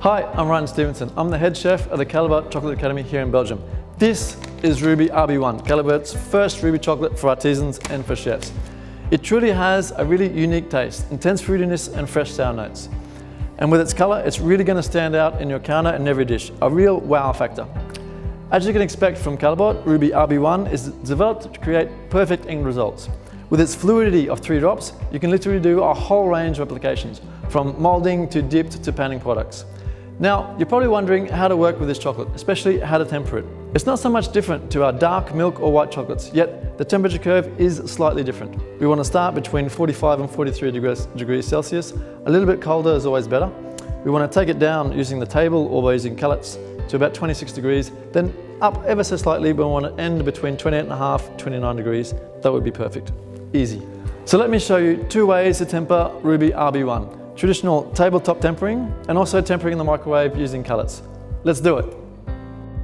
Hi, I'm Ryan Stevenson. I'm the head chef at the Callebaut Chocolate Academy here in Belgium. This is Ruby RB1, Callebaut's first Ruby chocolate for artisans and for chefs. It truly has a really unique taste, intense fruitiness and fresh sour notes. And with its colour, it's really going to stand out in your counter and every dish, a real wow factor. As you can expect from Callebaut, Ruby RB1 is developed to create perfect end results. With its fluidity of 3 drops, you can literally do a whole range of applications, from moulding to dipped to panning products. Now, you're probably wondering how to work with this chocolate, especially how to temper it. It's not so much different to our dark milk or white chocolates, yet the temperature curve is slightly different. We want to start between 45 and 43 degrees Celsius. A little bit colder is always better. We want to take it down using the table or by using cullets to about 26 degrees, then up ever so slightly, but we want to end between 28.5 and 29 degrees. That would be perfect. Easy. So let me show you 2 ways to temper Ruby RB1. Traditional tabletop tempering and also tempering in the microwave using cullets. Let's do it.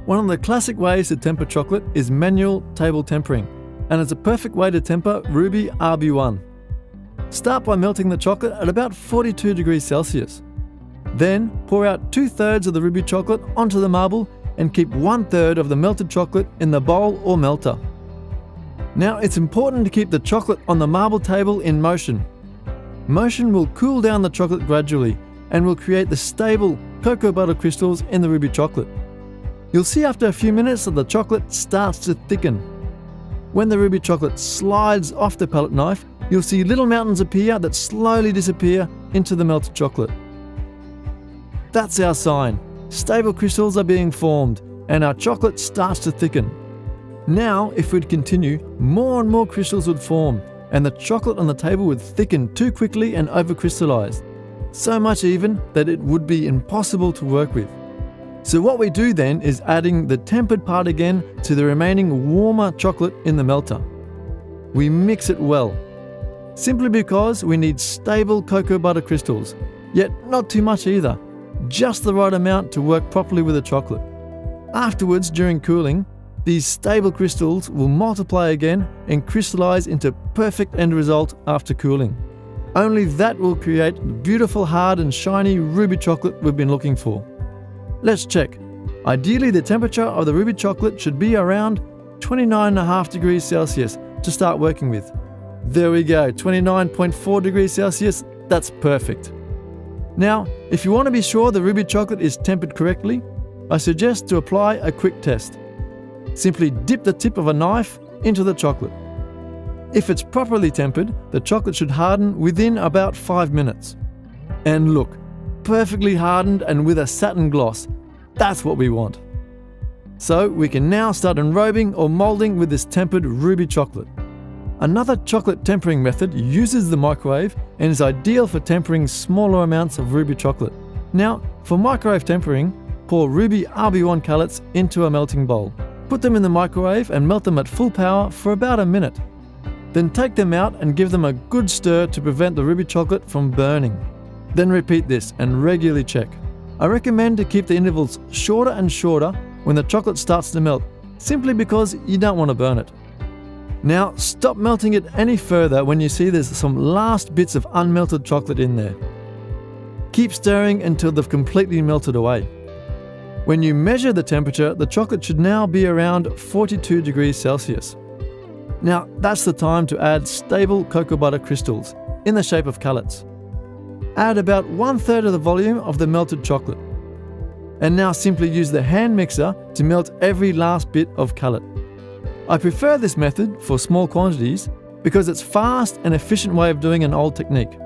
One of the classic ways to temper chocolate is manual table tempering, and it's a perfect way to temper Ruby RB1. Start by melting the chocolate at about 42 degrees Celsius. Then pour out 2/3 of the Ruby chocolate onto the marble and keep 1/3 of the melted chocolate in the bowl or melter. Now it's important to keep the chocolate on the marble table in motion. Motion will cool down the chocolate gradually and will create the stable cocoa butter crystals in the Ruby chocolate. You'll see after a few minutes that the chocolate starts to thicken. When the Ruby chocolate slides off the palette knife, you'll see little mountains appear that slowly disappear into the melted chocolate. That's our sign. Stable crystals are being formed and our chocolate starts to thicken. Now, if we'd continue, more and more crystals would form, and the chocolate on the table would thicken too quickly and over-crystallize. So much even that it would be impossible to work with. So what we do then is adding the tempered part again to the remaining warmer chocolate in the melter. We mix it well, simply because we need stable cocoa butter crystals, yet not too much either, just the right amount to work properly with the chocolate. Afterwards, during cooling, these stable crystals will multiply again and crystallize into perfect end result after cooling. Only that will create the beautiful hard and shiny Ruby chocolate we've been looking for. Let's check. Ideally, the temperature of the Ruby chocolate should be around 29.5 degrees Celsius to start working with. There we go, 29.4 degrees Celsius, that's perfect. Now, if you want to be sure the Ruby chocolate is tempered correctly, I suggest to apply a quick test. Simply dip the tip of a knife into the chocolate. If it's properly tempered, the chocolate should harden within about 5 minutes. And look, perfectly hardened and with a satin gloss. That's what we want. So we can now start enrobing or moulding with this tempered Ruby chocolate. Another chocolate tempering method uses the microwave and is ideal for tempering smaller amounts of Ruby chocolate. Now, for microwave tempering, pour Ruby RB1 cullets into a melting bowl. Put them in the microwave and melt them at full power for about a minute. Then take them out and give them a good stir to prevent the Ruby chocolate from burning. Then repeat this and regularly check. I recommend to keep the intervals shorter and shorter when the chocolate starts to melt, simply because you don't want to burn it. Now stop melting it any further when you see there's some last bits of unmelted chocolate in there. Keep stirring until they've completely melted away. When you measure the temperature, the chocolate should now be around 42 degrees Celsius. Now that's the time to add stable cocoa butter crystals in the shape of cullets. Add about 1/3 of the volume of the melted chocolate. And now simply use the hand mixer to melt every last bit of cullet. I prefer this method for small quantities because it's fast and efficient way of doing an old technique.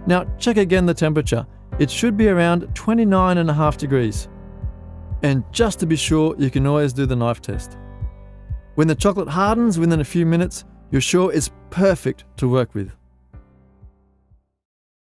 Now check again the temperature. It should be around 29.5 degrees. And just to be sure, you can always do the knife test. When the chocolate hardens within a few minutes, you're sure it's perfect to work with.